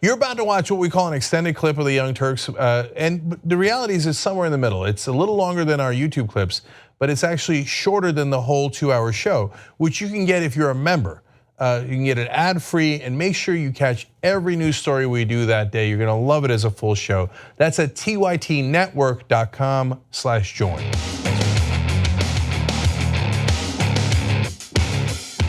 You're about to watch what we call an extended clip of the Young Turks, and the reality is it's somewhere in the middle. It's a little longer than our YouTube clips, but it's actually shorter than the whole 2-hour show, which you can get if you're a member. You can get it ad-free, and make sure you catch every news story we do that day. You're gonna love it as a full show. That's at tytnetwork.com/join.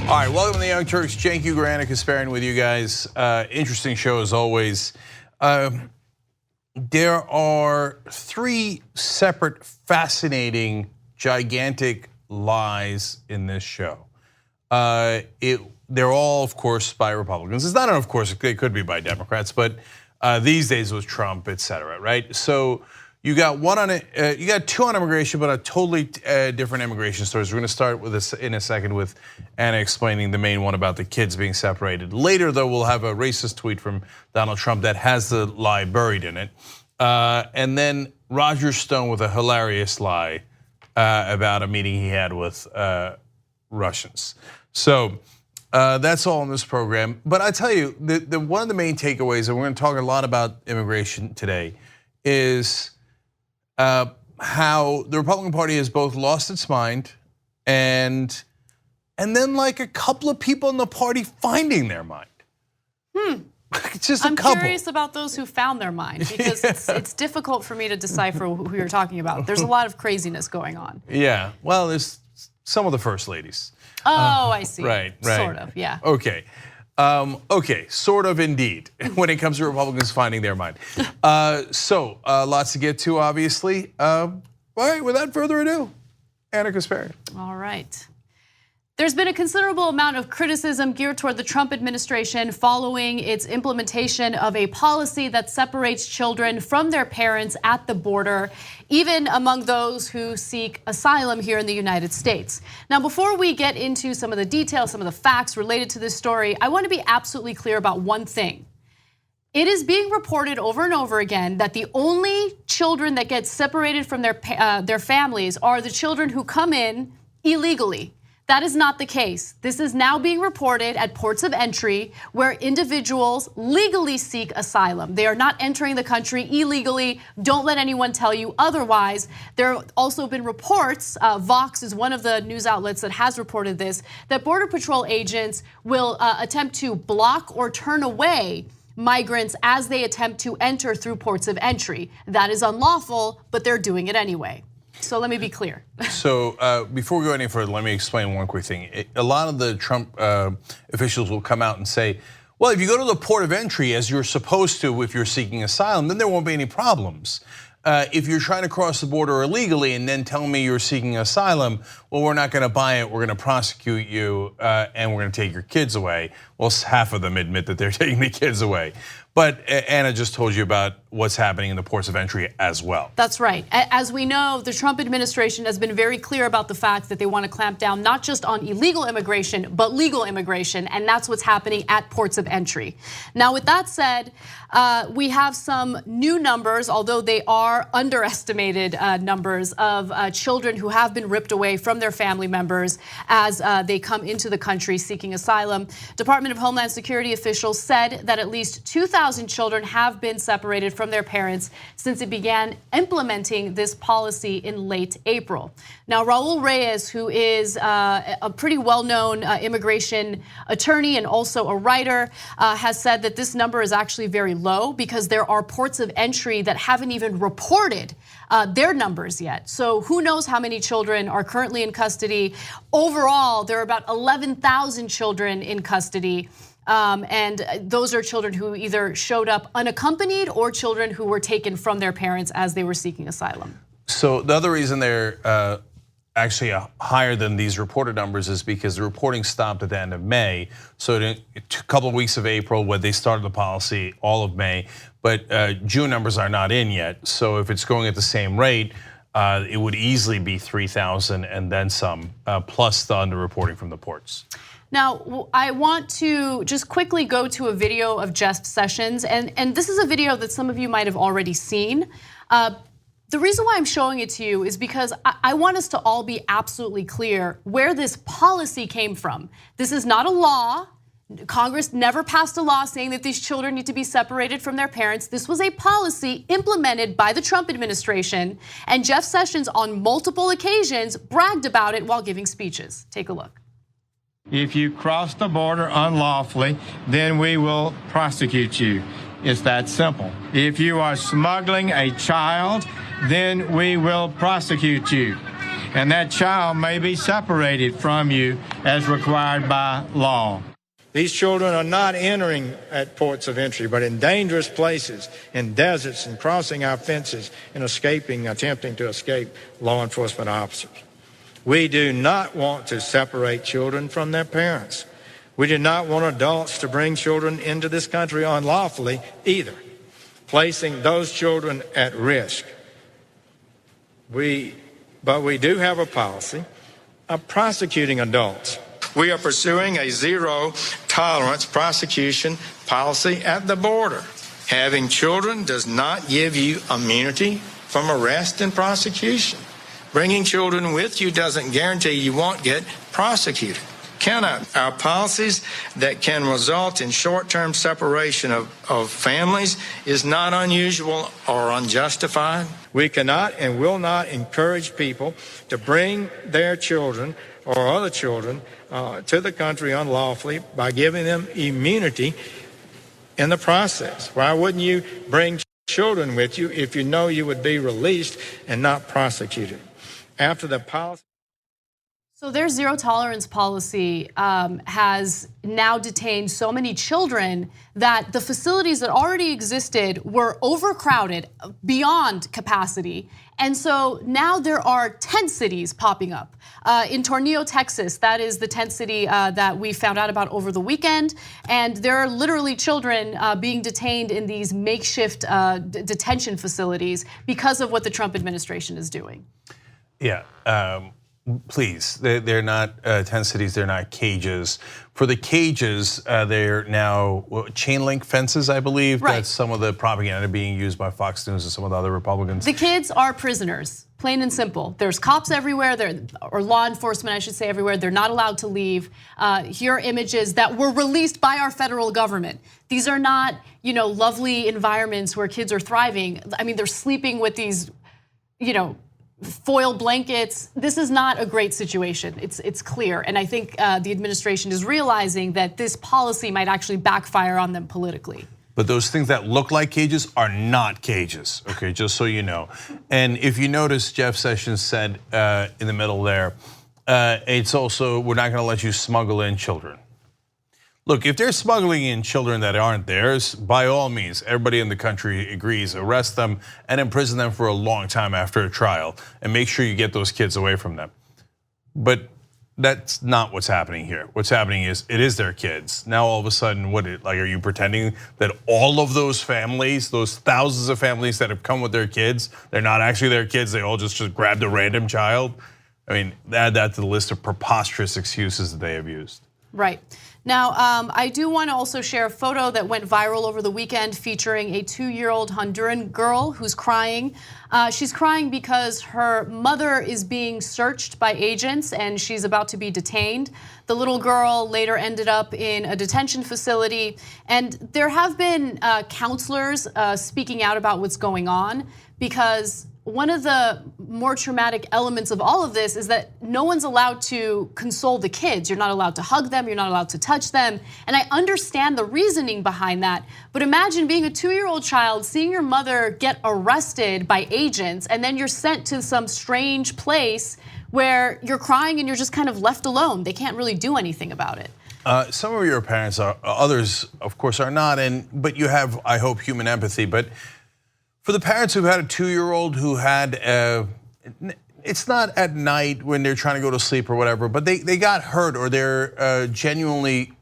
All right, welcome to the Young Turks. Cenk Ugrana Kasparian with you guys. Interesting show as always. There are 3 separate, fascinating, gigantic lies in this show. They're all, of course, by Republicans. It's not, of course, it could be by Democrats, but these days it was Trump, et cetera, right? So you got you got 2 on immigration, but a totally different immigration stories. We're going to start with this in a second with Anna explaining the main one about the kids being separated. Later, though, we'll have a racist tweet from Donald Trump that has the lie buried in it, and then Roger Stone with a hilarious lie about a meeting he had with Russians. So that's all in this program. But I tell you, one of the main takeaways, and we're going to talk a lot about immigration today, is how the Republican Party has both lost its mind and then like a couple of people in the party finding their mind. It's just a couple. I'm curious about those who found their mind, because it's difficult for me to decipher who you're talking about. There's a lot of craziness going on. Yeah, well, there's some of the first ladies. Oh, I see. Right. Sort of, yeah. Okay. Okay, sort of indeed, when it comes to Republicans finding their mind. So lots to get to, obviously. All right, without further ado, Anna Kasparian. All right. There's been a considerable amount of criticism geared toward the Trump administration following its implementation of a policy that separates children from their parents at the border, even among those who seek asylum here in the United States. Now, before we get into some of the details, some of the facts related to this story, I want to be absolutely clear about one thing. It is being reported over and over again that the only children that get separated from their families are the children who come in illegally. That is not the case. This is now being reported at ports of entry where individuals legally seek asylum. They are not entering the country illegally. Don't let anyone tell you otherwise. There have also been reports, Vox is one of the news outlets that has reported this, that Border Patrol agents will attempt to block or turn away migrants as they attempt to enter through ports of entry. That is unlawful, but they're doing it anyway. So let me be clear. So before we go any further, let me explain one quick thing. A lot of the Trump officials will come out and say, well, if you go to the port of entry as you're supposed to if you're seeking asylum, then there won't be any problems. If you're trying to cross the border illegally and then tell me you're seeking asylum, well, we're not going to buy it, we're going to prosecute you, and we're going to take your kids away. Well, half of them admit that they're taking the kids away. But Anna just told you about what's happening in the ports of entry as well. That's right. As we know, the Trump administration has been very clear about the fact that they want to clamp down not just on illegal immigration, but legal immigration, and that's what's happening at ports of entry. Now, with that said, we have some new numbers, although they are underestimated numbers of children who have been ripped away from their family members as they come into the country seeking asylum. Department of Homeland Security officials said that at least 2,000 children have been separated from their parents since it began implementing this policy in late April. Now, Raul Reyes, who is a pretty well-known immigration attorney and also a writer, has said that this number is actually very low because there are ports of entry that haven't even reported their numbers yet. So who knows how many children are currently in custody. Overall, there are about 11,000 children in custody. And those are children who either showed up unaccompanied or children who were taken from their parents as they were seeking asylum. So the other reason they're actually higher than these reported numbers is because the reporting stopped at the end of May. So a couple of weeks of April when they started the policy, all of May, but June numbers are not in yet. So if it's going at the same rate, it would easily be 3,000 and then some, plus the underreporting from the ports. Now, I want to just quickly go to a video of Jeff Sessions, and this is a video that some of you might have already seen. The reason why I'm showing it to you is because I want us to all be absolutely clear where this policy came from. This is not a law. Congress never passed a law saying that these children need to be separated from their parents. This was a policy implemented by the Trump administration, and Jeff Sessions on multiple occasions bragged about it while giving speeches. Take a look. If you cross the border unlawfully, then we will prosecute you. It's that simple. If you are smuggling a child, then we will prosecute you. And that child may be separated from you as required by law. These children are not entering at ports of entry, but in dangerous places, in deserts, and crossing our fences and attempting to escape law enforcement officers. We do not want to separate children from their parents. We do not want adults to bring children into this country unlawfully either, placing those children at risk. But we do have a policy of prosecuting adults. We are pursuing a zero-tolerance prosecution policy at the border. Having children does not give you immunity from arrest and prosecution. Bringing children with you doesn't guarantee you won't get prosecuted. Our policies that can result in short-term separation of families is not unusual or unjustified. We cannot and will not encourage people to bring their children or other children to the country unlawfully by giving them immunity in the process. Why wouldn't you bring children with you if you know you would be released and not prosecuted? After the policy. So their zero tolerance policy has now detained so many children that the facilities that already existed were overcrowded beyond capacity. And so now there are tent cities popping up. In Tornillo, Texas, that is the tent city that we found out about over the weekend. And there are literally children being detained in these makeshift detention facilities because of what the Trump administration is doing. Yeah. Please, they're not tent cities, they're not cages. For the cages, they're now chain link fences, I believe. Right. That's some of the propaganda being used by Fox News and some of the other Republicans. The kids are prisoners, plain and simple. There's cops everywhere, or law enforcement, I should say, everywhere. They're not allowed to leave. Here are images that were released by our federal government. These are not, lovely environments where kids are thriving. I mean, they're sleeping with these, foil blankets. This is not a great situation. It's clear, and I think the administration is realizing that this policy might actually backfire on them politically. But those things that look like cages are not cages, okay, just so you know. And if you notice, Jeff Sessions said in the middle there, it's also, we're not gonna let you smuggle in children. Look, if they're smuggling in children that aren't theirs, by all means, everybody in the country agrees, arrest them and imprison them for a long time after a trial and make sure you get those kids away from them. But that's not what's happening here. What's happening is it is their kids. Now all of a sudden, are you pretending that all of those families, those thousands of families that have come with their kids, they're not actually their kids, they all just grabbed a random child? I mean, add that to the list of preposterous excuses that they have used. Right. Now, I do want to also share a photo that went viral over the weekend featuring a 2-year-old Honduran girl who's crying. She's crying because her mother is being searched by agents and she's about to be detained. The little girl later ended up in a detention facility, and there have been counselors speaking out about what's going on, because one of the more traumatic elements of all of this is that no one's allowed to console the kids. You're not allowed to hug them, you're not allowed to touch them. And I understand the reasoning behind that, but imagine being a 2-year-old child, seeing your mother get arrested by agents, and then you're sent to some strange place where you're crying and you're just kind of left alone. They can't really do anything about it. Some of your parents are, others of course are not, but you have, I hope, human empathy. But for the parents who've had a 2-year-old who had, it's not at night when they're trying to go to sleep or whatever, but they got hurt or they're genuinely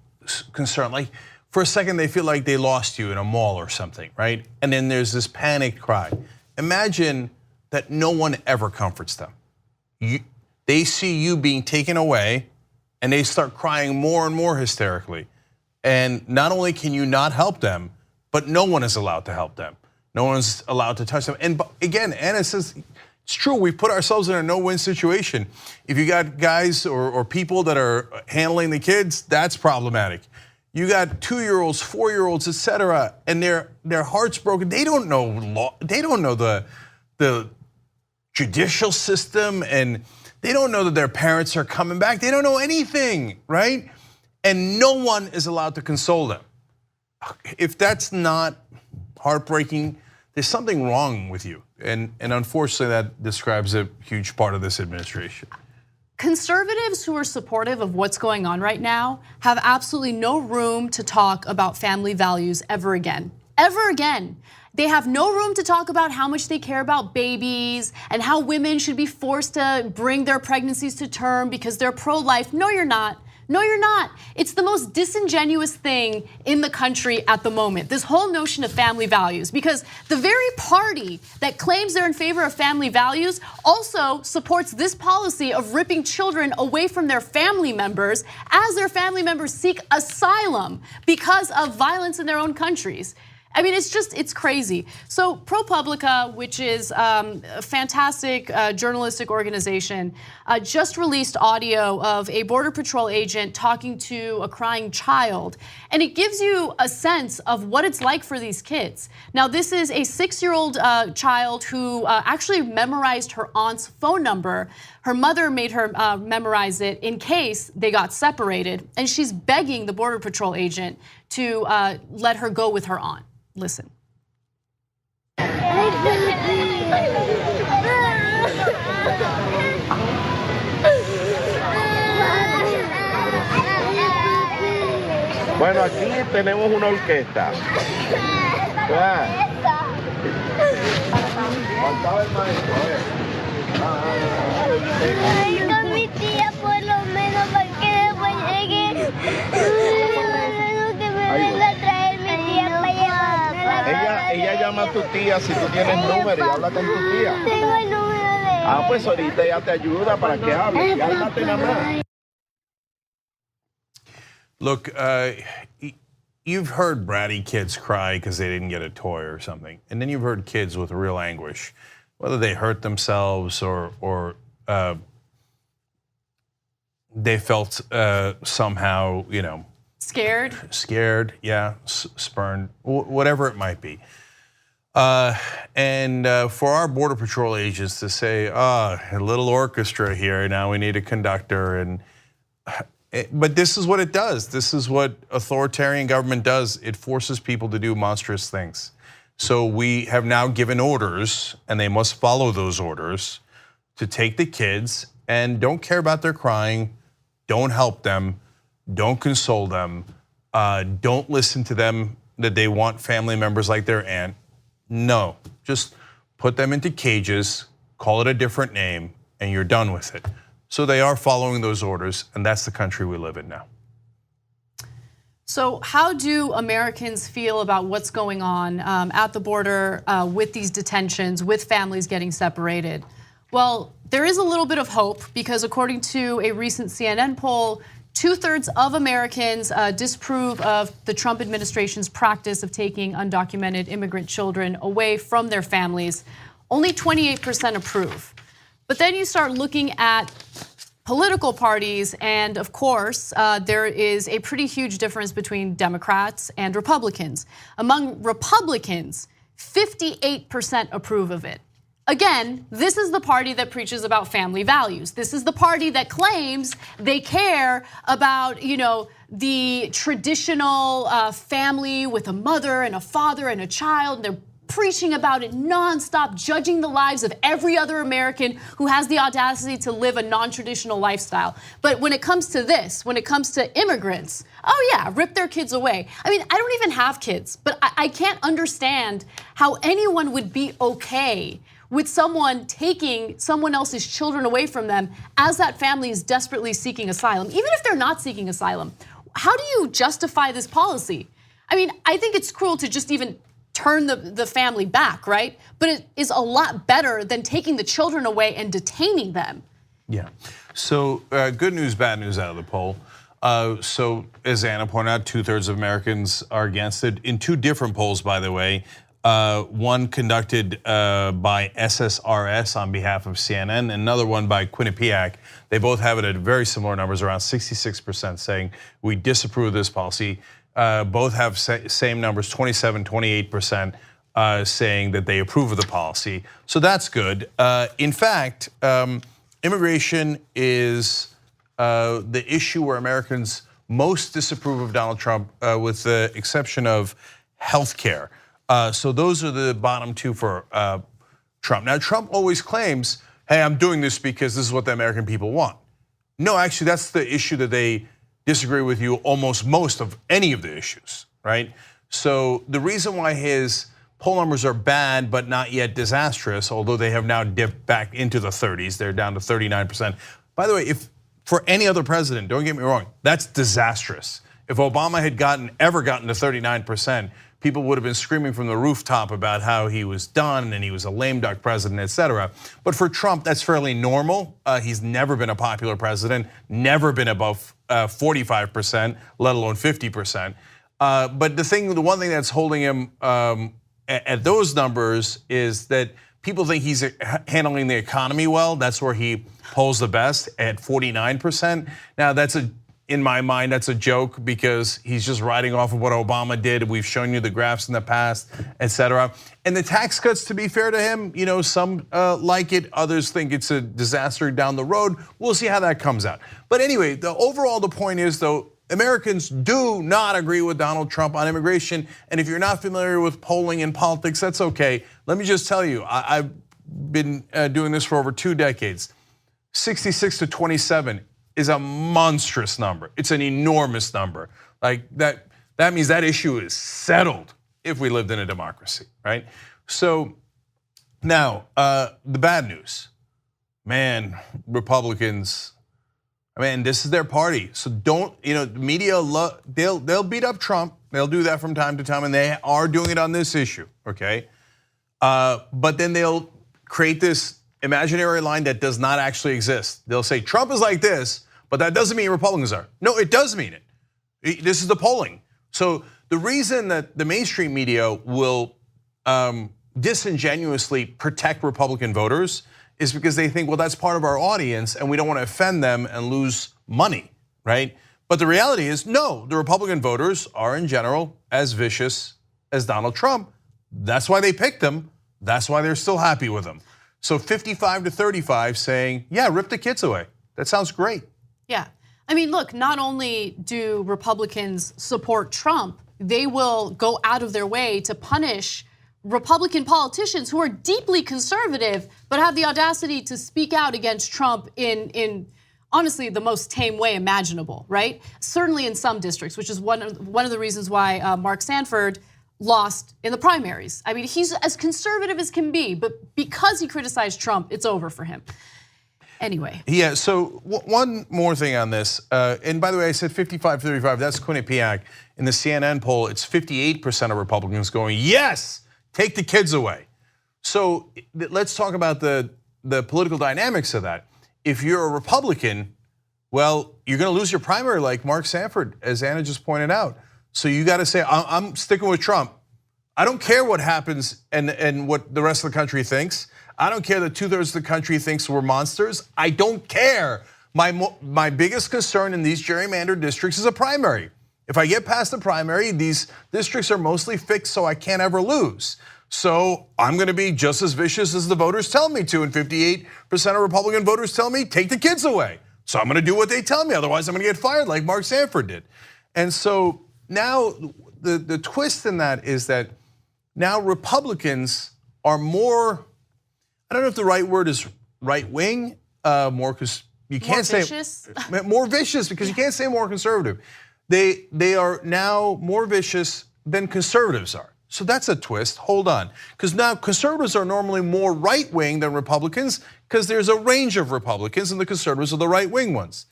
concerned. Like for a second they feel like they lost you in a mall or something, right? And then there's this panicked cry. Imagine that no one ever comforts them. They see you being taken away and they start crying more and more hysterically. And not only can you not help them, but no one is allowed to help them. No one's allowed to touch them. And again, Anna says, it's true, we put ourselves in a no-win situation. If you got guys or people that are handling the kids, that's problematic. You got 2-year-olds, 4-year-olds, et cetera, and their hearts broken. They don't know law. They don't know the judicial system, and they don't know that their parents are coming back. They don't know anything, right? And no one is allowed to console them. If that's not heartbreaking, there's something wrong with you. And unfortunately, that describes a huge part of this administration. Conservatives who are supportive of what's going on right now have absolutely no room to talk about family values ever again. Ever again. They have no room to talk about how much they care about babies and how women should be forced to bring their pregnancies to term because they're pro-life. No, you're not. No, you're not. It's the most disingenuous thing in the country at the moment, this whole notion of family values, because the very party that claims they're in favor of family values also supports this policy of ripping children away from their family members as their family members seek asylum because of violence in their own countries. I mean, it's crazy. So ProPublica, which is a fantastic journalistic organization, just released audio of a Border Patrol agent talking to a crying child. And it gives you a sense of what it's like for these kids. Now, this is a 6-year-old child who actually memorized her aunt's phone number. Her mother made her memorize it in case they got separated. And she's begging the Border Patrol agent to let her go with her aunt. Listen. Bueno, aquí tenemos una orquesta. Faltaba el maestro, Ay, con mi tía por lo menos para que después llegue. Que me venga a traer mi tía para llevarme. Ella llama a tu tía si tú tienes número y habla con tu tía. Tengo el número de ella. Ah, pues ahorita ella te ayuda para que hable. Y háblate nada más. Look, you've heard bratty kids cry because they didn't get a toy or something, and then you've heard kids with real anguish, whether they hurt themselves or they felt somehow, scared, yeah, spurned, whatever it might be. And for our Border Patrol agents to say, a little orchestra here, now we need a conductor, but this is what it does. This is what authoritarian government does. It forces people to do monstrous things. So we have now given orders, and they must follow those orders, to take the kids and don't care about their crying, don't help them, don't console them, don't listen to them that they want family members like their aunt. No, just put them into cages, call it a different name, and you're done with it. So they are following those orders, and that's the country we live in now. So how do Americans feel about what's going on at the border with these detentions, with families getting separated? Well, there is a little bit of hope because according to a recent CNN poll, 2/3 of Americans disapprove of the Trump administration's practice of taking undocumented immigrant children away from their families. Only 28% approve. But then you start looking at political parties, and of course, there is a pretty huge difference between Democrats and Republicans. Among Republicans, 58% approve of it. Again, this is the party that preaches about family values. This is the party that claims they care about, the traditional family with a mother and a father and a child. They're preaching about it nonstop, judging the lives of every other American who has the audacity to live a non-traditional lifestyle. But when it comes to this, when it comes to immigrants, oh yeah, rip their kids away. I mean, I don't even have kids, but I can't understand how anyone would be okay with someone taking someone else's children away from them as that family is desperately seeking asylum. Even if they're not seeking asylum, how do you justify this policy? I mean, I think it's cruel to just even turn the family back, right? But it is a lot better than taking the children away and detaining them. Yeah, so good news, bad news out of the poll. So as Anna pointed out, 2/3 of Americans are against it. In 2 different polls, by the way, one conducted by SSRS on behalf of CNN, another one by Quinnipiac. They both have it at very similar numbers, around 66% saying we disapprove of this policy. both have same numbers, 27, 28%, saying that they approve of the policy. So that's good. In fact, immigration is the issue where Americans most disapprove of Donald Trump, with the exception of healthcare. So those are the bottom two for Trump. Now, Trump always claims, hey, I'm doing this because this is what the American people want. No, actually, that's the issue that they disagree with you almost most of any of the issues, right? So the reason why his poll numbers are bad but not yet disastrous, although they have now dipped back into the 30s, they're down to 39%. By the way, if for any other president, don't get me wrong, that's disastrous. If Obama had ever gotten to 39%, people would have been screaming from the rooftop about how he was done and he was a lame duck president, etc. But for Trump, that's fairly normal. He's never been a popular president, never been above 45%, let alone 50%. But the one thing that's holding him at those numbers is that people think he's handling the economy well. That's where he polls the best at 49%. Now in my mind, that's a joke because he's just riding off of what Obama did. We've shown you the graphs in the past, etc. And the tax cuts, to be fair to him, some like it, others think it's a disaster down the road. We'll see how that comes out. But anyway, the point is though, Americans do not agree with Donald Trump on immigration. And if you're not familiar with polling and politics, that's okay. Let me just tell you, I've been doing this for over 2 decades. 66 to 27 is a monstrous number. It's an enormous number. Like that means that issue is settled if we lived in a democracy, right? So now the bad news, man, Republicans, this is their party. So don't, the media, they'll beat up Trump. They'll do that from time to time, and they are doing it on this issue, okay? But then they'll create this imaginary line that does not actually exist. They'll say Trump is like this, but that doesn't mean Republicans are. No, it does mean it. This is the polling. So the reason that the mainstream media will disingenuously protect Republican voters is because they think, well, that's part of our audience and we don't want to offend them and lose money, right? But the reality is, no, the Republican voters are in general as vicious as Donald Trump. That's why they picked him. That's why they're still happy with him. So 55 to 35 saying, yeah, rip the kids away. That sounds great. Yeah, look, not only do Republicans support Trump, they will go out of their way to punish Republican politicians who are deeply conservative, but have the audacity to speak out against Trump in honestly the most tame way imaginable, right? Certainly in some districts, which is one of the reasons why Mark Sanford lost in the primaries. He's as conservative as can be, but because he criticized Trump, it's over for him. Anyway. Yeah, so one more thing on this. And by the way, I said 55-35, that's Quinnipiac. In the CNN poll, it's 58% of Republicans going, yes, take the kids away. So let's talk about the political dynamics of that. If you're a Republican, well, you're gonna lose your primary like Mark Sanford, as Anna just pointed out. So you gotta say, I'm sticking with Trump. I don't care what happens and what the rest of the country thinks. I don't care that 2/3 of the country thinks we're monsters. I don't care. My biggest concern in these gerrymandered districts is a primary. If I get past the primary, these districts are mostly fixed so I can't ever lose. So I'm gonna be just as vicious as the voters tell me to, and 58% of Republican voters tell me, take the kids away. So I'm gonna do what they tell me, otherwise I'm gonna get fired like Mark Sanford did. And so now the twist in that is that now Republicans are more, I don't know if the right word is right wing, more because you can't say more vicious because you can't say more conservative. They are now more vicious than conservatives are. So that's a twist. Hold on, because now conservatives are normally more right wing than Republicans because there's a range of Republicans and the conservatives are the right wing ones.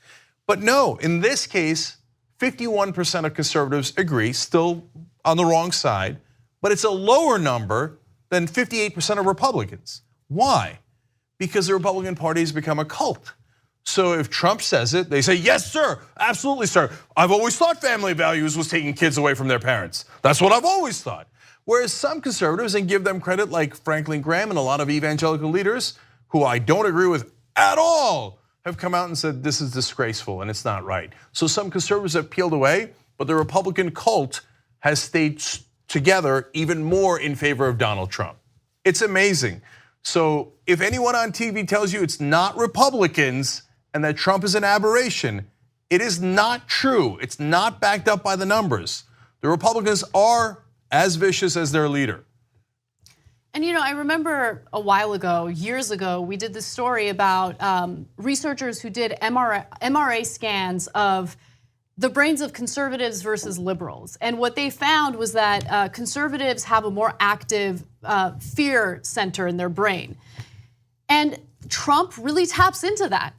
But no, in this case, 51% of conservatives agree, still on the wrong side, but it's a lower number than 58% of Republicans. Why? Because the Republican Party has become a cult. So if Trump says it, they say, yes, sir, absolutely, sir. I've always thought family values was taking kids away from their parents. That's what I've always thought. Whereas some conservatives, and give them credit like Franklin Graham and a lot of evangelical leaders, who I don't agree with at all, have come out and said this is disgraceful and it's not right. So some conservatives have peeled away, but the Republican cult has stayed together even more in favor of Donald Trump. It's amazing. So if anyone on TV tells you it's not Republicans and that Trump is an aberration, it is not true. It's not backed up by the numbers. The Republicans are as vicious as their leader. And I remember a while ago, years ago, we did this story about researchers who did MRA scans of the brains of conservatives versus liberals. And what they found was that conservatives have a more active fear center in their brain. And Trump really taps into that,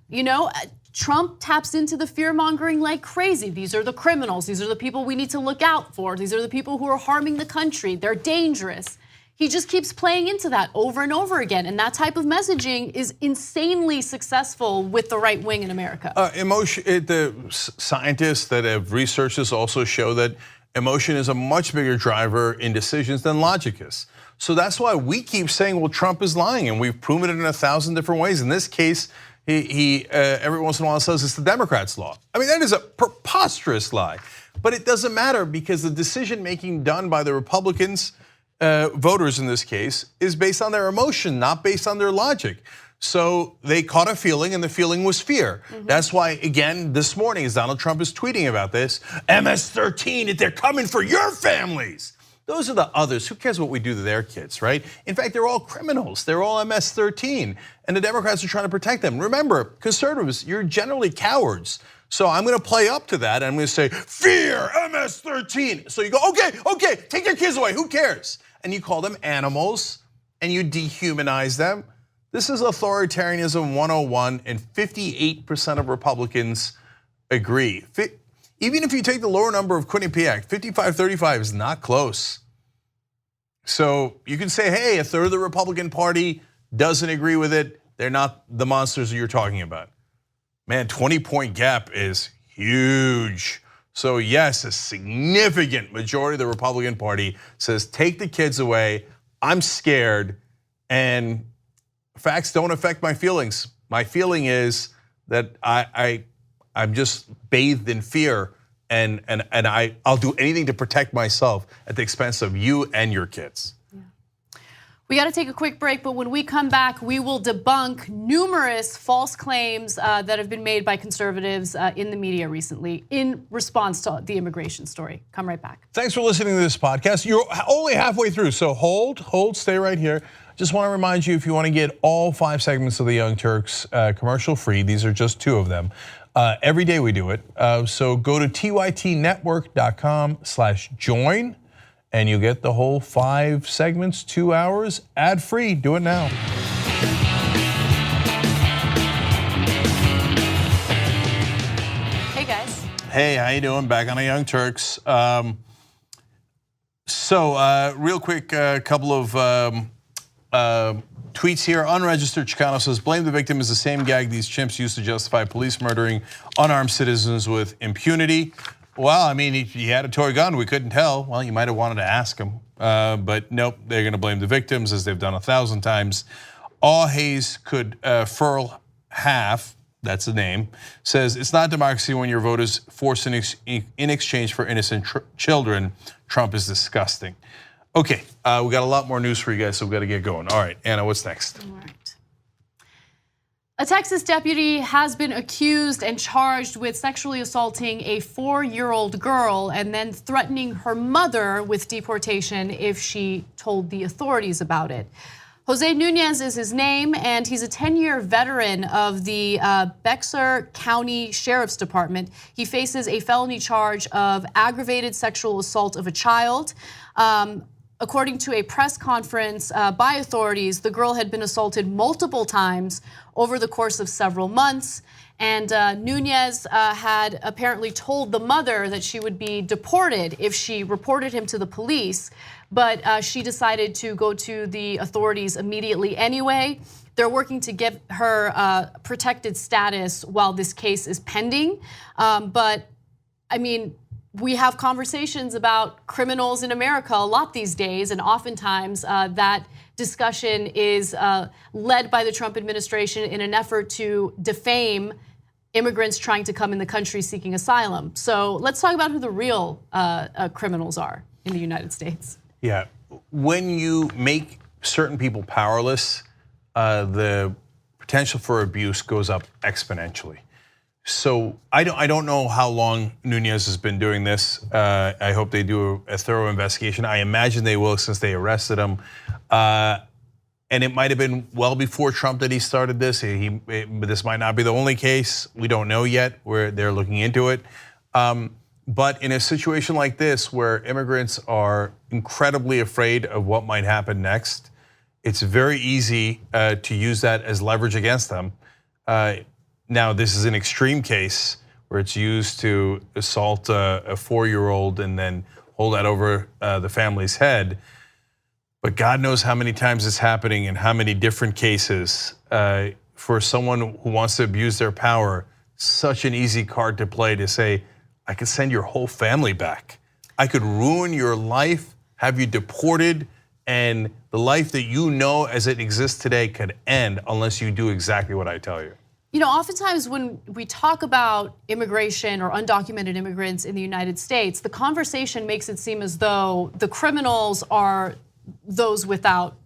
Trump taps into the fear mongering like crazy. These are the criminals. These are the people we need to look out for. These are the people who are harming the country. They're dangerous. He just keeps playing into that over and over again. And that type of messaging is insanely successful with the right wing in America. The scientists that have researched this also show that emotion is a much bigger driver in decisions than logic is. So that's why we keep saying, well, Trump is lying, and we've proven it in 1,000 different ways. In this case, he every once in a while says it's the Democrats' law. I mean, that is a preposterous lie. But it doesn't matter because the decision making done by the Republicans, voters in this case, is based on their emotion, not based on their logic. So they caught a feeling, and the feeling was fear. That's why, again, this morning, as Donald Trump is tweeting about this, MS-13, they're coming for your families. Those are the others. Who cares what we do to their kids, right? In fact, they're all criminals. They're all MS-13, and the Democrats are trying to protect them. Remember, conservatives, you're generally cowards. So I'm gonna play up to that, and I'm gonna say, fear, MS-13. So you go, okay, take their kids away, who cares? And you call them animals, and you dehumanize them. This is authoritarianism 101, and 58% of Republicans agree. Even if you take the lower number of Quinnipiac, 55-35 is not close. So you can say, hey, a third of the Republican Party doesn't agree with it. They're not the monsters you're talking about. Man, 20-point gap is huge. So yes, a significant majority of the Republican Party says, take the kids away, I'm scared, and facts don't affect my feelings. My feeling is that I'm just bathed in fear, and I'll do anything to protect myself at the expense of you and your kids. We got to take a quick break, but when we come back, we will debunk numerous false claims that have been made by conservatives in the media recently in response to the immigration story. Come right back. Thanks for listening to this podcast. You're only halfway through, so hold, stay right here. Just want to remind you, if you want to get all 5 segments of the Young Turks commercial free, these are just 2 of them. Every day we do it. So go to tytnetwork.com/join. And you get the whole 5 segments, 2 hours, ad free. Do it now. Hey guys. Hey, how you doing? Back on the Young Turks. Real quick, couple of tweets here. Unregistered Chicano says, blame the victim is the same gag these chimps used to justify police murdering unarmed citizens with impunity. Well, I mean, he had a toy gun, we couldn't tell. Well, you might have wanted to ask him, but nope, they're gonna blame the victims as they've done 1,000 times. All Hayes could furl half, that's the name, says it's not democracy when your vote is forced in exchange for innocent children. Trump is disgusting. Okay, we got a lot more news for you guys, so we got to get going. All right, Anna, what's next? All right. A Texas deputy has been accused and charged with sexually assaulting a 4-year-old girl and then threatening her mother with deportation if she told the authorities about it. Jose Nunez is his name, and he's a 10-year veteran of the Bexar County Sheriff's Department. He faces a felony charge of aggravated sexual assault of a child. According to a press conference by authorities, the girl had been assaulted multiple times over the course of several months. And Nunez had apparently told the mother that she would be deported if she reported him to the police. But she decided to go to the authorities immediately anyway. They're working to give her protected status while this case is pending. But I mean, we have conversations about criminals in America a lot these days, and oftentimes that discussion is led by the Trump administration in an effort to defame immigrants trying to come in the country seeking asylum. So let's talk about who the real criminals are in the United States. Yeah, when you make certain people powerless, the potential for abuse goes up exponentially. So I don't know how long Nunez has been doing this. I hope they do a thorough investigation. I imagine they will since they arrested him. And it might have been well before Trump that he started this. This might not be the only case. We don't know yet. They're looking into it. But in a situation like this where immigrants are incredibly afraid of what might happen next, it's very easy to use that as leverage against them. Now, this is an extreme case where it's used to assault a 4-year-old and then hold that over the family's head. But God knows how many times it's happening in how many different cases. For someone who wants to abuse their power, such an easy card to play to say, I could send your whole family back. I could ruin your life, have you deported, and the life that you know as it exists today could end unless you do exactly what I tell you. You know, oftentimes when we talk about immigration or undocumented immigrants in the United States, the conversation makes it seem as though the criminals are those without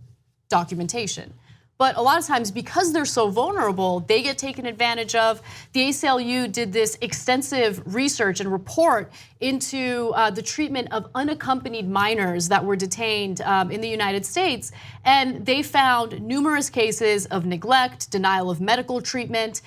documentation. But a lot of times, because they're so vulnerable, they get taken advantage of. The ACLU did this extensive research and report into the treatment of unaccompanied minors that were detained in the United States. And they found numerous cases of neglect, denial of medical treatment.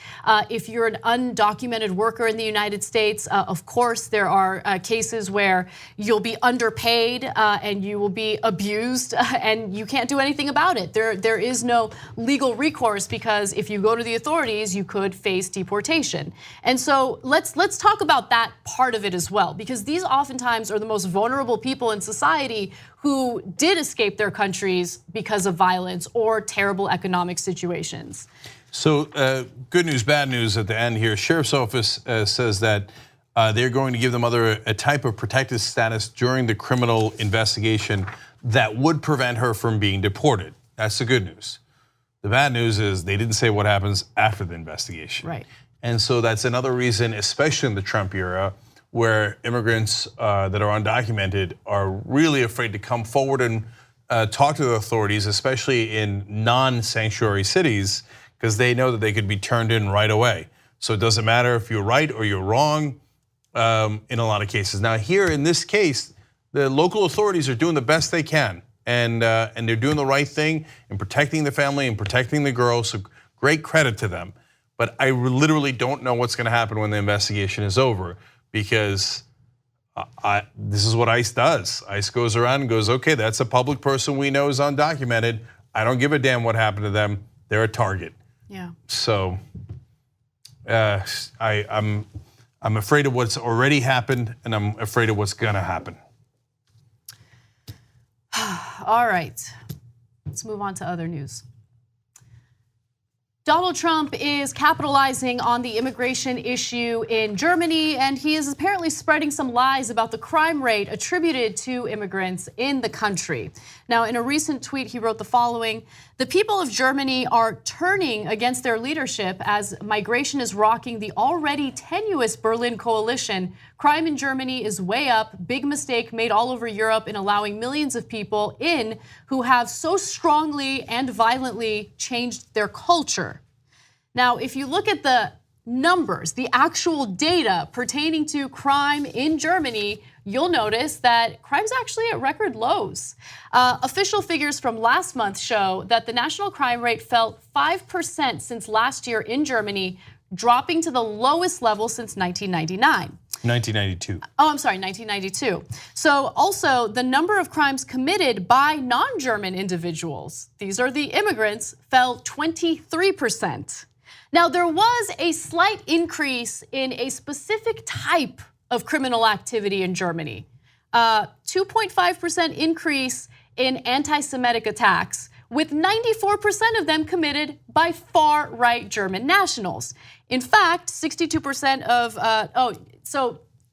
If you're an undocumented worker in the United States, of course, there are cases where you'll be underpaid and you will be abused and you can't do anything about it. There is no legal recourse because if you go to the authorities, you could face deportation. And so let's talk about that part of it as well, because these oftentimes are the most vulnerable people in society who did escape their countries because of violence or terrible economic situations. So good news, bad news at the end here. Sheriff's office says that they're going to give them a type of protected status during the criminal investigation that would prevent her from being deported. That's the good news. The bad news is they didn't say what happens after the investigation. Right. And so that's another reason, especially in the Trump era, where immigrants that are undocumented are really afraid to come forward and talk to the authorities, especially in non-sanctuary cities, because they know that they could be turned in right away. So it doesn't matter if you're right or you're wrong in a lot of cases. Now here in this case, the local authorities are doing the best they can. And they're doing the right thing in protecting the family and protecting the girl, so great credit to them. But I literally don't know what's gonna happen when the investigation is over, because this is what ICE does. ICE goes around and goes, okay, that's a public person we know is undocumented. I don't give a damn what happened to them. They're a target. Yeah. So I'm afraid of what's already happened, and I'm afraid of what's gonna happen. All right, let's move on to other news. Donald Trump is capitalizing on the immigration issue in Germany, and he is apparently spreading some lies about the crime rate attributed to immigrants in the country. Now, in a recent tweet, he wrote the following: "The people of Germany are turning against their leadership as migration is rocking the already tenuous Berlin coalition. Crime in Germany is way up. Big mistake made all over Europe in allowing millions of people in who have so strongly and violently changed their culture." Now, if you look at the numbers, the actual data pertaining to crime in Germany, you'll notice that crime's actually at record lows. Official figures from last month show that the national crime rate fell 5% since last year in Germany, dropping to the lowest level since 1999. 1992. Oh, I'm sorry, 1992. So also the number of crimes committed by non-German individuals, these are the immigrants, fell 23%. Now, there was a slight increase in a specific type of criminal activity in Germany. 2.5% increase in anti-Semitic attacks, with 94% of them committed by far-right German nationals. In fact, 62% of,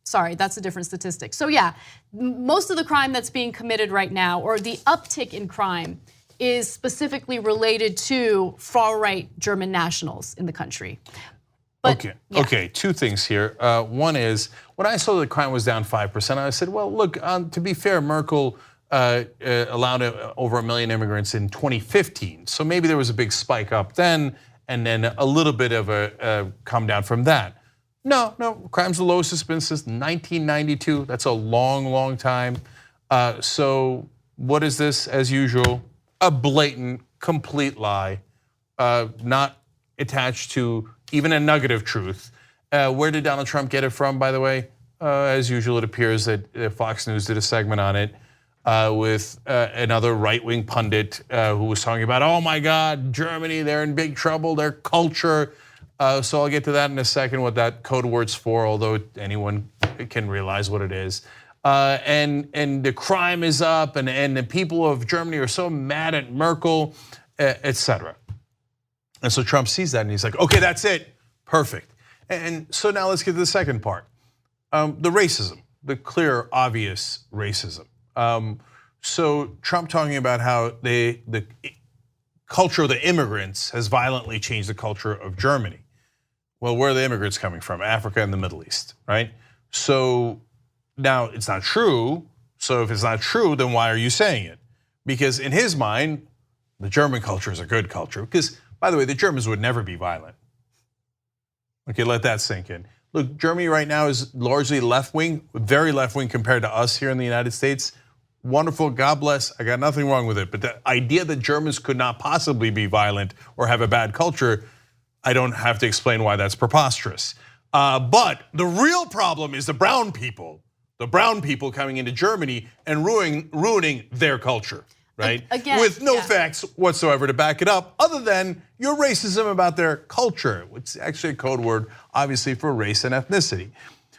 sorry, that's a different statistic. So yeah, most of the crime that's being committed right now, or the uptick in crime, is specifically related to far-right German nationals in the country. But, okay, yeah. okay, two things here. One is, when I saw the crime was down 5%, I said, well, look, to be fair, Merkel allowed over 1 million immigrants in 2015. So maybe there was a big spike up then, and then a little bit of a come down from that. No, crime's the lowest it's been since 1992. That's a long, long time. So what is this, as usual? A blatant, complete lie, not attached to even a nugget of truth. Where did Donald Trump get it from, by the way? As usual, it appears that Fox News did a segment on it with another right-wing pundit who was talking about, oh my God, Germany, they're in big trouble, their culture. So I'll get to that in a second, what that code word's for, although anyone can realize what it is. And the crime is up, and the people of Germany are so mad at Merkel, etc. And so Trump sees that and he's like, okay, that's it, perfect. And so now let's get to the second part. The racism, the clear, obvious racism. So Trump talking about how the culture of the immigrants has violently changed the culture of Germany. Well, where are the immigrants coming from? Africa and the Middle East, right? So now it's not true. So if it's not true, then why are you saying it? Because in his mind, the German culture is a good culture. Because, by the way, the Germans would never be violent. Okay, let that sink in. Look, Germany right now is largely left-wing, very left-wing compared to us here in the United States. Wonderful, God bless, I got nothing wrong with it. But the idea that Germans could not possibly be violent or have a bad culture, I don't have to explain why that's preposterous. But the real problem is the brown people coming into Germany and ruining their culture, right? Again, with no facts whatsoever to back it up, other than your racism about their culture, which is actually a code word, obviously, for race and ethnicity.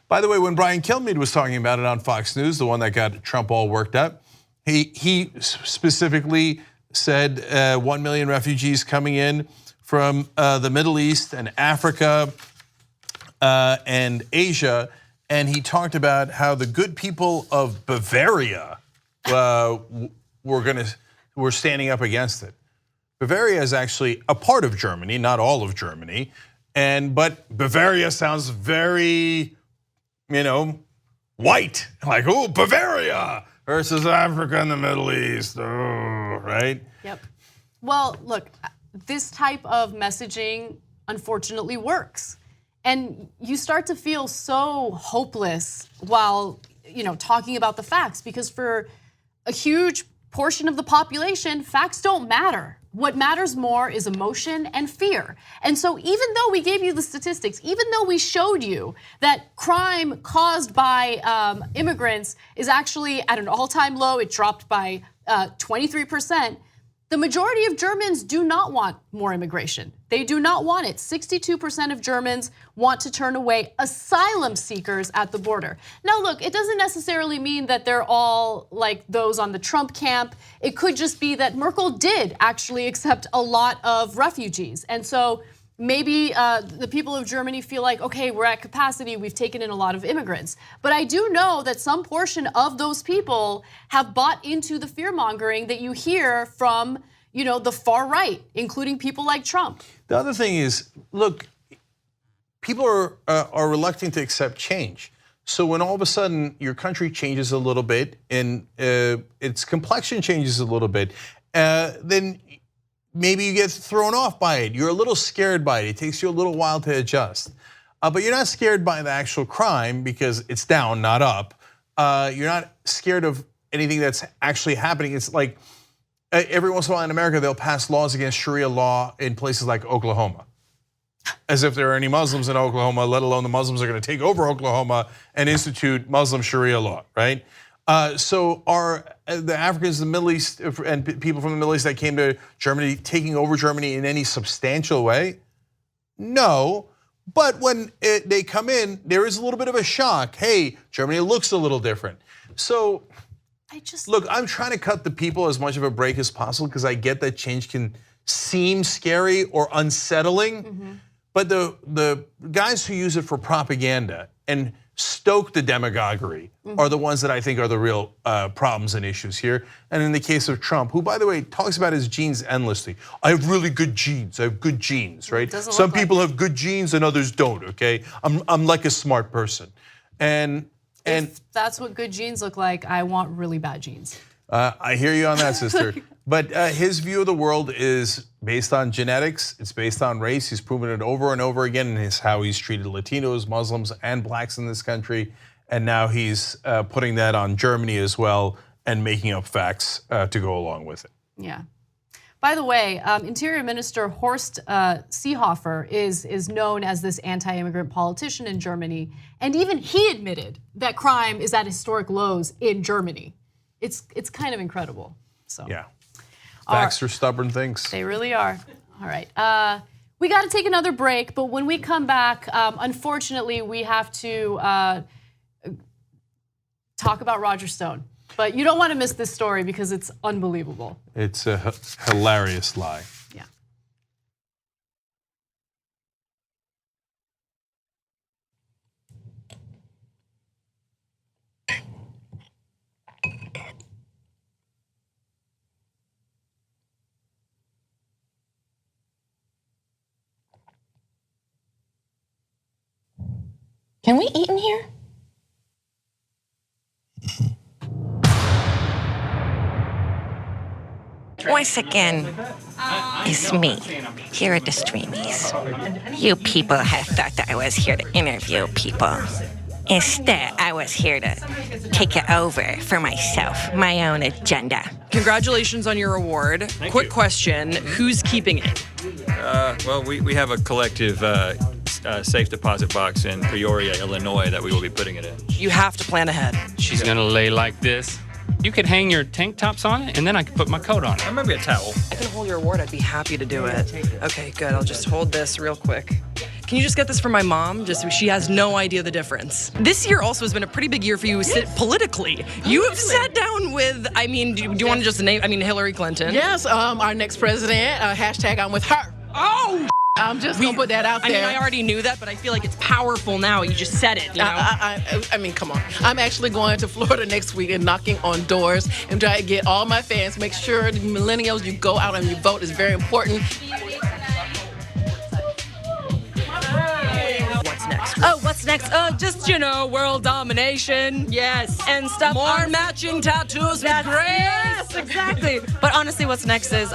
By the way, when Brian Kilmeade was talking about it on Fox News, the one that got Trump all worked up, he specifically said 1 million refugees coming in from the Middle East and Africa and Asia, and he talked about how the good people of Bavaria were standing up against it. Bavaria is actually a part of Germany, not all of Germany, but Bavaria sounds very, white, like, oh, Bavaria versus Africa and the Middle East, oh, right? Yep. Well, look, this type of messaging unfortunately works. And you start to feel so hopeless while, talking about the facts, because for a huge portion of the population, facts don't matter. What matters more is emotion and fear. And so even though we gave you the statistics, even though we showed you that crime caused by immigrants is actually at an all-time low, it dropped by 23%, the majority of Germans do not want more immigration. They do not want it. 62% of Germans want to turn away asylum seekers at the border. Now look, it doesn't necessarily mean that they're all like those on the Trump camp. It could just be that Merkel did actually accept a lot of refugees. And so maybe the people of Germany feel like, okay, we're at capacity, we've taken in a lot of immigrants. But I do know that some portion of those people have bought into the fear-mongering that you hear from the far right, including people like Trump. The other thing is, look, people are reluctant to accept change. So when all of a sudden your country changes a little bit and its complexion changes a little bit, then maybe you get thrown off by it. You're a little scared by it. It takes you a little while to adjust. But you're not scared by the actual crime because it's down, not up. You're not scared of anything that's actually happening. It's like every once in a while in America, they'll pass laws against Sharia law in places like Oklahoma. As if there are any Muslims in Oklahoma, let alone the Muslims are gonna take over Oklahoma and institute Muslim Sharia law, right? So are the Africans, the Middle East, and people from the Middle East that came to Germany taking over Germany in any substantial way? No, but when they come in, there is a little bit of a shock. Hey, Germany looks a little different. So look, I'm trying to cut the people as much of a break as possible because I get that change can seem scary or unsettling. But the guys who use it for propaganda and stoke the demagoguery are the ones that I think are the real problems and issues here. And in the case of Trump, who, by the way, talks about his genes endlessly. I have really good genes. I have good genes, right? Some people have good genes and others don't. Okay, I'm like a smart person, and if that's what good genes look like, I want really bad genes. I hear you on that, sister. But his view of the world is based on genetics. It's based on race. He's proven it over and over again in how he's treated Latinos, Muslims, and blacks in this country. And now he's putting that on Germany as well and making up facts to go along with it. Yeah. By the way, Interior Minister Horst Seehofer is known as this anti-immigrant politician in Germany. And even he admitted that crime is at historic lows in Germany. It's kind of incredible. So yeah. Facts are stubborn things. They really are. All right. We got to take another break, but when we come back, unfortunately, we have to talk about Roger Stone. But you don't want to miss this story because it's unbelievable. It's a hilarious lie. Yeah. Can we eat in here? Once again, it's me here at the Streamies. You people have thought that I was here to interview people. Instead, I was here to take it over for myself, my own agenda. Congratulations on your award. Quick question, who's keeping it? Well, we have a collective safe deposit box in Peoria, Illinois that we will be putting it in. You have to plan ahead. She's gonna lay like this. You could hang your tank tops on it and then I could put my coat on it. Or maybe a towel. I can hold your award, I'd be happy to do it. Okay, good, I'll just hold this real quick. Can you just get this for my mom? Just so she has no idea the difference. This year also has been a pretty big year for you politically. You have sat down with, I mean, do you want to just name, Hillary Clinton? Yes, our next president, hashtag I'm with her. Oh! I'm just gonna put that out there. I mean, I already knew that, but I feel like it's powerful now. You just said it, you know? I mean, come on. I'm actually going to Florida next week and knocking on doors and try to get all my fans, make sure the millennials, you go out and you vote is very important. What's next? Oh, what's next? Just, world domination. Yes. And stuff. More matching tattoos with grace. Yes, exactly. But honestly, what's next is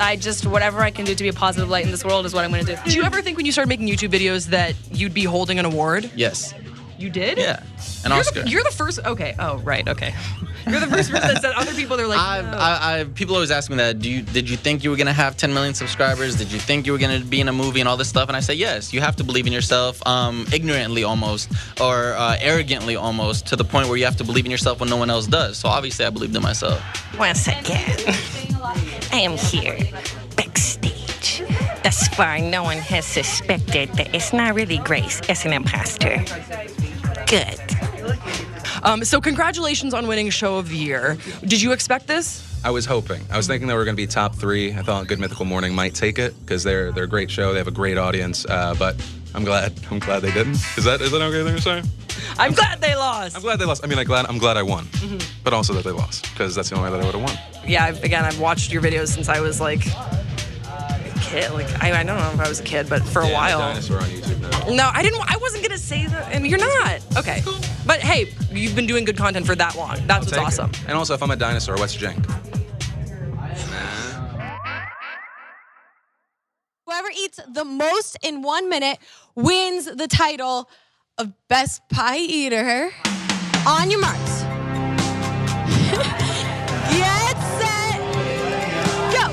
whatever I can do to be a positive light in this world is what I'm gonna do. Did you ever think when you started making YouTube videos that you'd be holding an award? Yes. You did? Yeah. An Oscar. You're the first. Okay. Oh, right. Okay. You're the first person that said. Other people, they're like. People always ask me that. Did you think you were gonna have 10 million subscribers? Did you think you were gonna be in a movie and all this stuff? And I say yes. You have to believe in yourself, ignorantly almost, or arrogantly almost, to the point where you have to believe in yourself when no one else does. So obviously, I believed in myself. Once again, I am here backstage. Thus far, no one has suspected that it's not really Grace, it's an imposter. Good. So congratulations on winning Show of the Year. Did you expect this? I was hoping. I was thinking they were going to be top 3. I thought Good Mythical Morning might take it because they're a great show. They have a great audience. But I'm glad they didn't. Is that okay thing to say? I'm glad they lost. I'm glad they lost. I mean, I'm glad I won, but also that they lost because that's the only way that I would have won. Yeah. I've watched your videos since I was like a kid. Like I don't know if I was a kid, but for a while. Dinosaur on YouTube now. No, I didn't. I wasn't gonna say that. I mean, you're not. Okay. But hey, you've been doing good content for that long. That's what's awesome. And also, if I'm a dinosaur, what's Jink? Whoever eats the most in 1 minute wins the title of Best Pie Eater. On your marks. Get set, go.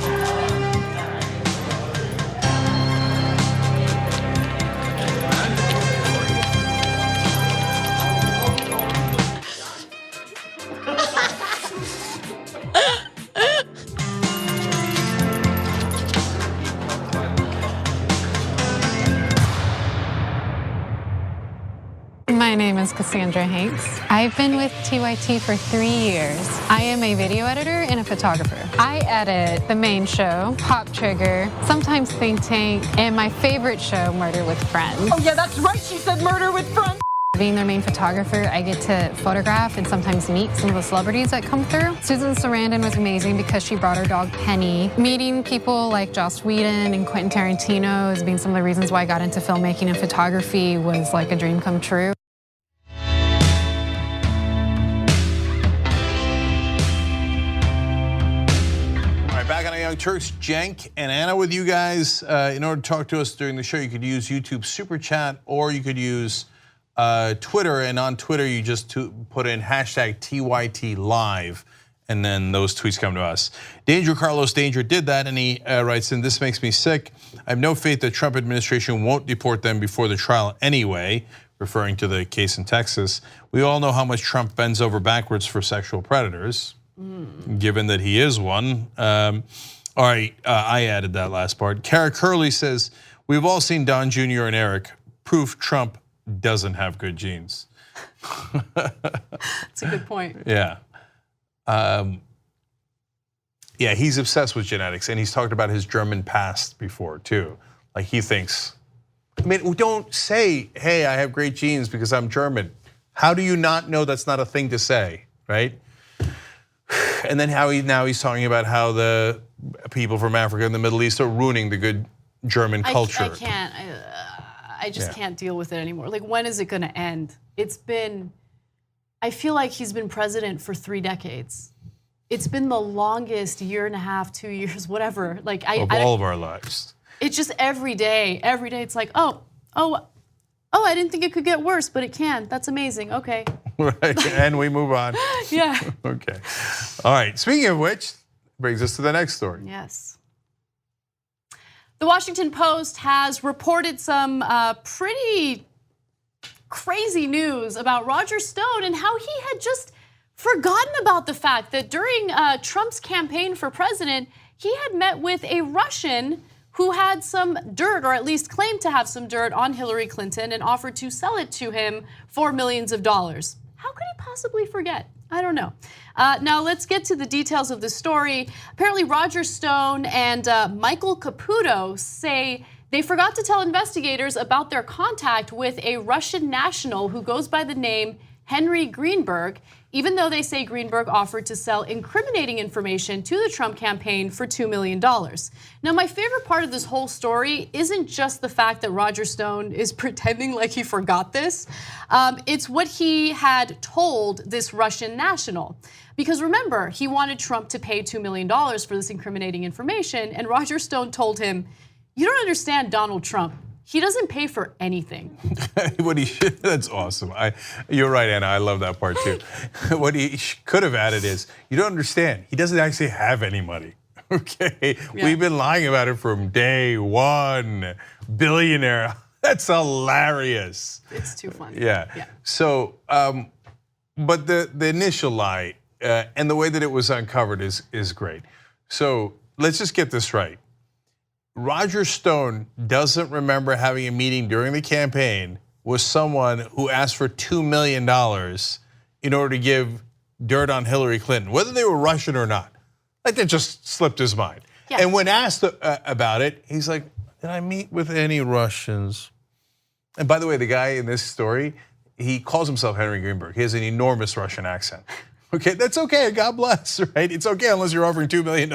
My name is Cassandra Hanks. I've been with TYT for 3 years. I am a video editor and a photographer. I edit the main show, Pop Trigger, sometimes Think Tank, and my favorite show, Murder with Friends. Oh yeah, that's right, she said Murder with Friends. Being their main photographer, I get to photograph and sometimes meet some of the celebrities that come through. Susan Sarandon was amazing because she brought her dog Penny. Meeting people like Joss Whedon and Quentin Tarantino has been some of the reasons why I got into filmmaking and photography was like a dream come true. Back on a Young Turks, Cenk and Anna with you guys. In order to talk to us during the show, you could use YouTube Super Chat or you could use Twitter. And on Twitter, you just put in hashtag TYT Live, and then those tweets come to us. Danger Carlos Danger did that, and he writes in, "This makes me sick. I have no faith that Trump administration won't deport them before the trial anyway," referring to the case in Texas. "We all know how much Trump bends over backwards for sexual predators. Given that he is one." All right, I added that last part. Kara Curley says, "We've all seen Don Jr. and Eric. Proof Trump doesn't have good genes." That's a good point. Yeah. Yeah, he's obsessed with genetics, and he's talked about his German past before too. Like he thinks, I mean, don't say, "Hey, I have great genes because I'm German." How do you not know that's not a thing to say, right? And then now he's talking about how the people from Africa and the Middle East are ruining the good German culture. I just can't deal with it anymore. Like, when is it going to end? I feel like he's been president for 3 decades. It's been the longest year and a half, 2 years, whatever. Like all of our lives. It's just every day it's like, oh, I didn't think it could get worse, but it can. That's amazing. Okay. Right, and we move on. Yeah. Okay. All right, speaking of which, brings us to the next story. Yes. The Washington Post has reported some pretty crazy news about Roger Stone and how he had just forgotten about the fact that during Trump's campaign for president, he had met with a Russian who had some dirt, or at least claimed to have some dirt on Hillary Clinton and offered to sell it to him for millions of dollars. How could he possibly forget? I don't know. Now let's get to the details of the story. Apparently Roger Stone and Michael Caputo say they forgot to tell investigators about their contact with a Russian national who goes by the name Henry Greenberg, even though they say Greenberg offered to sell incriminating information to the Trump campaign for $2 million. Now, my favorite part of this whole story isn't just the fact that Roger Stone is pretending like he forgot this. It's what he had told this Russian national. Because remember, he wanted Trump to pay $2 million for this incriminating information, and Roger Stone told him, "You don't understand Donald Trump. He doesn't pay for anything." That's awesome. You're right, Anna. I love that part too. What he could have added is, "You don't understand. He doesn't actually have any money." Okay, yeah. We've been lying about it from day one. Billionaire. That's hilarious. It's too funny. Yeah. So, but the initial lie and the way that it was uncovered is great. So let's just get this right. Roger Stone doesn't remember having a meeting during the campaign with someone who asked for $2 million in order to give dirt on Hillary Clinton, whether they were Russian or not. Like, that just slipped his mind. Yeah. And when asked about it, he's like, "Did I meet with any Russians?" And by the way, the guy in this story, he calls himself Henry Greenberg. He has an enormous Russian accent. Okay, that's okay, God bless, right? It's okay unless you're offering $2 million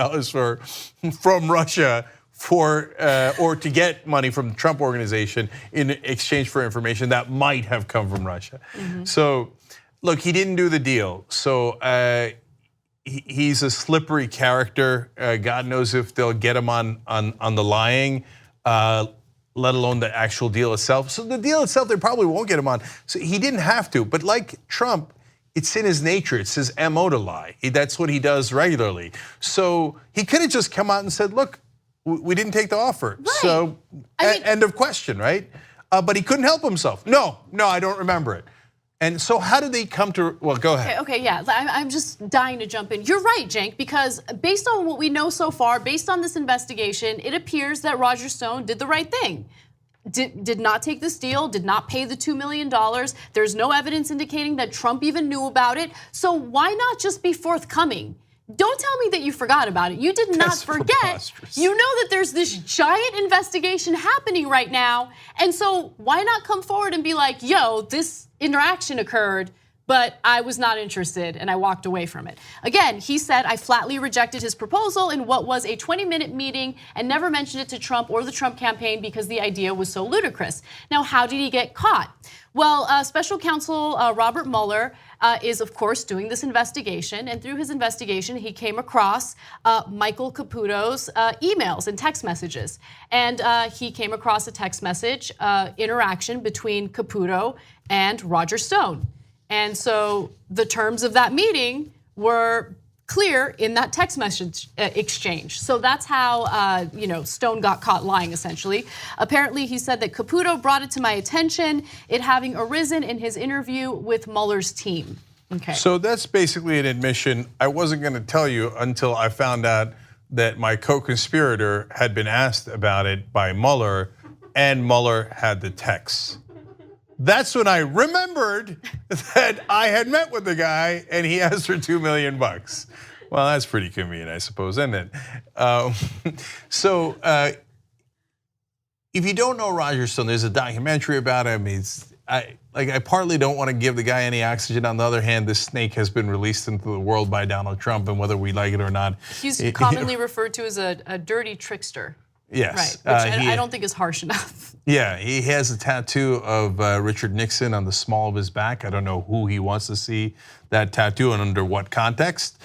from Russia or to get money from the Trump organization in exchange for information that might have come from Russia. Mm-hmm. So, look, he didn't do the deal. So he's a slippery character. God knows if they'll get him on the lying, let alone the actual deal itself. So the deal itself, they probably won't get him on. So he didn't have to. But like Trump, it's in his nature. It's his MO to lie. That's what he does regularly. So he could have just come out and said, "Look, we didn't take the offer." Right. So end of question, right? But he couldn't help himself. No, I don't remember it. And so how did they come to, well, go ahead. Okay, yeah, I'm just dying to jump in. You're right, Cenk, because based on what we know so far, based on this investigation, it appears that Roger Stone did the right thing. Did not take this deal, did not pay the $2 million. There's no evidence indicating that Trump even knew about it. So why not just be forthcoming? Don't tell me that you forgot about it. You did not forget. You know that there's this giant investigation happening right now. And so why not come forward and be like, yo, this interaction occurred, but I was not interested and I walked away from it. Again, he said, I flatly rejected his proposal in what was a 20-minute meeting and never mentioned it to Trump or the Trump campaign because the idea was so ludicrous. Now, how did he get caught? Well, Special Counsel Robert Mueller is, of course, doing this investigation. And through his investigation, he came across Michael Caputo's emails and text messages. And he came across a text message interaction between Caputo and Roger Stone. And so the terms of that meeting were clear in that text message exchange. So that's how Stone got caught lying, essentially. Apparently, he said that Caputo brought it to my attention, it having arisen in his interview with Mueller's team. Okay. So that's basically an admission. I wasn't going to tell you until I found out that my co-conspirator had been asked about it by Mueller, and Mueller had the texts. That's when I remembered that I had met with the guy and he asked for $2 million. Well, that's pretty convenient, I suppose, isn't it? If you don't know Roger Stone, there's a documentary about him. I partly don't want to give the guy any oxygen. On the other hand, this snake has been released into the world by Donald Trump, and whether we like it or not. He's commonly referred to as a dirty trickster. Yes. Right, which I don't think is harsh enough. Yeah, he has a tattoo of Richard Nixon on the small of his back. I don't know who he wants to see that tattoo and under what context,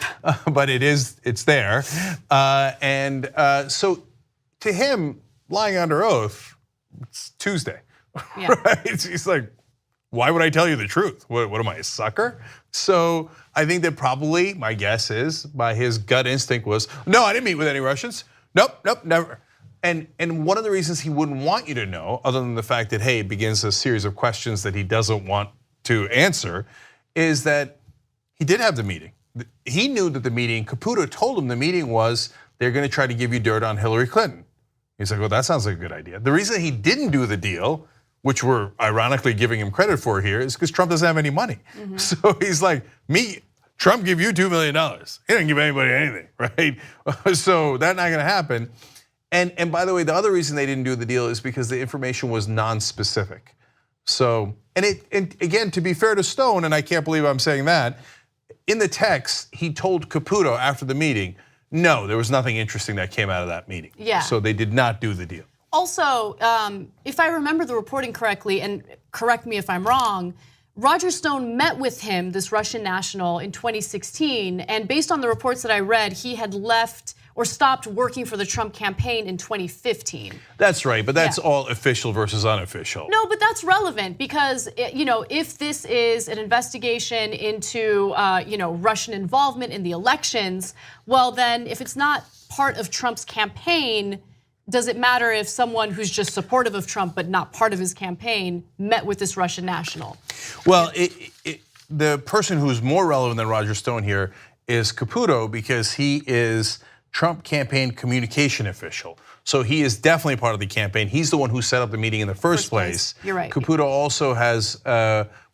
but it's there. So to him, lying under oath, it's Tuesday, yeah. Right? He's like, why would I tell you the truth? What am I, a sucker? So I think that probably, my guess is, by his gut instinct was, no, I didn't meet with any Russians. Nope, never. And one of the reasons he wouldn't want you to know, other than the fact that, hey, it begins a series of questions that he doesn't want to answer, is that he did have the meeting. He knew that the meeting, Caputo told him the meeting was, they're going to try to give you dirt on Hillary Clinton. He's like, well, that sounds like a good idea. The reason he didn't do the deal, which we're ironically giving him credit for here, is because Trump doesn't have any money. Mm-hmm. So he's like, Trump give you $2 million. He didn't give anybody anything, right? So that's not going to happen. And by the way, the other reason they didn't do the deal is because the information was non-specific. So, and again, to be fair to Stone, and I can't believe I'm saying that, in the text, he told Caputo after the meeting, no, there was nothing interesting that came out of that meeting. Yeah. So they did not do the deal. Also, if I remember the reporting correctly, and correct me if I'm wrong, Roger Stone met with him, this Russian national, in 2016, and based on the reports that I read, he had left or stopped working for the Trump campaign in 2015. That's right, but that's all official versus unofficial. No, but that's relevant because if this is an investigation into Russian involvement in the elections, well then if it's not part of Trump's campaign, does it matter if someone who's just supportive of Trump but not part of his campaign met with this Russian national? Well, the person who's more relevant than Roger Stone here is Caputo because he is Trump campaign communication official. So he is definitely part of the campaign. He's the one who set up the meeting in the first place. You're right. Caputo also has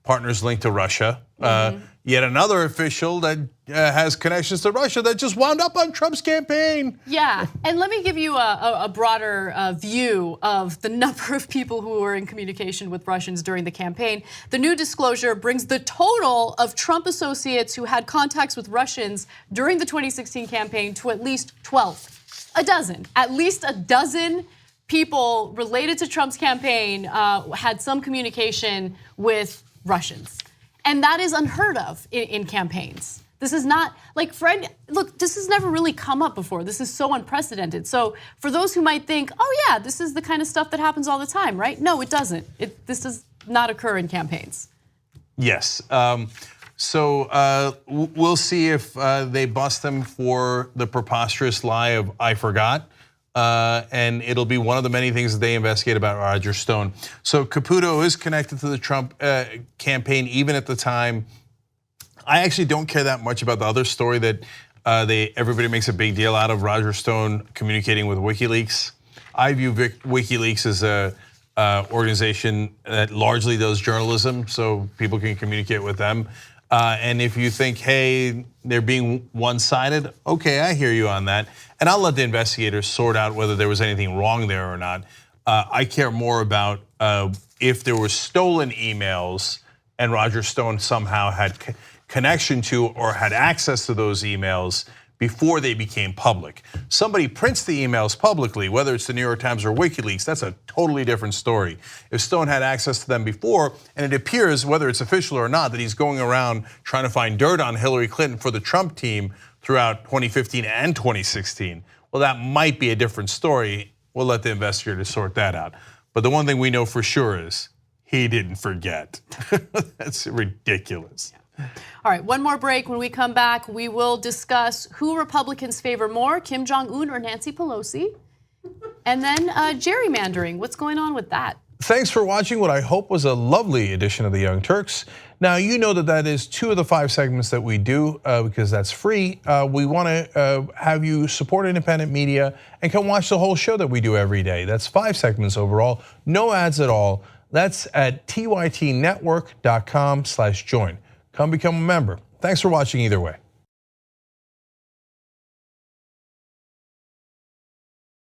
partners linked to Russia. Yet another official that has connections to Russia that just wound up on Trump's campaign. Yeah, and let me give you a broader view of the number of people who were in communication with Russians during the campaign. The new disclosure brings the total of Trump associates who had contacts with Russians during the 2016 campaign to at least 12. A dozen, at least a dozen people related to Trump's campaign had some communication with Russians. And that is unheard of in campaigns. This is not, like Fred, look, this has never really come up before. This is so unprecedented. So for those who might think, oh yeah, this is the kind of stuff that happens all the time, right? No, it doesn't. This does not occur in campaigns. Yes, so we'll see if they bust them for the preposterous lie of I forgot. And it'll be one of the many things that they investigate about Roger Stone. So Caputo is connected to the Trump campaign even at the time. I actually don't care that much about the other story that everybody makes a big deal out of, Roger Stone communicating with WikiLeaks. I view WikiLeaks as a organization that largely does journalism, so people can communicate with them. And if you think, hey, they're being one-sided, okay, I hear you on that. And I'll let the investigators sort out whether there was anything wrong there or not. I care more about if there were stolen emails and Roger Stone somehow had connection to or had access to those emails before they became public. Somebody prints the emails publicly, whether it's the New York Times or WikiLeaks, that's a totally different story. If Stone had access to them before, and it appears, whether it's official or not, that he's going around trying to find dirt on Hillary Clinton for the Trump team throughout 2015 and 2016, well, that might be a different story. We'll let the investigators sort that out. But the one thing we know for sure is he didn't forget. That's ridiculous. All right, one more break. When we come back, we will discuss who Republicans favor more, Kim Jong-un or Nancy Pelosi. And then gerrymandering, what's going on with that? Thanks for watching what I hope was a lovely edition of the Young Turks. Now, you know that is 2 of the 5 segments that we do because that's free. We want to have you support independent media and come watch the whole show that we do every day. That's 5 segments overall, no ads at all. That's at tytnetwork.com/join. Come become a member. Thanks for watching either way.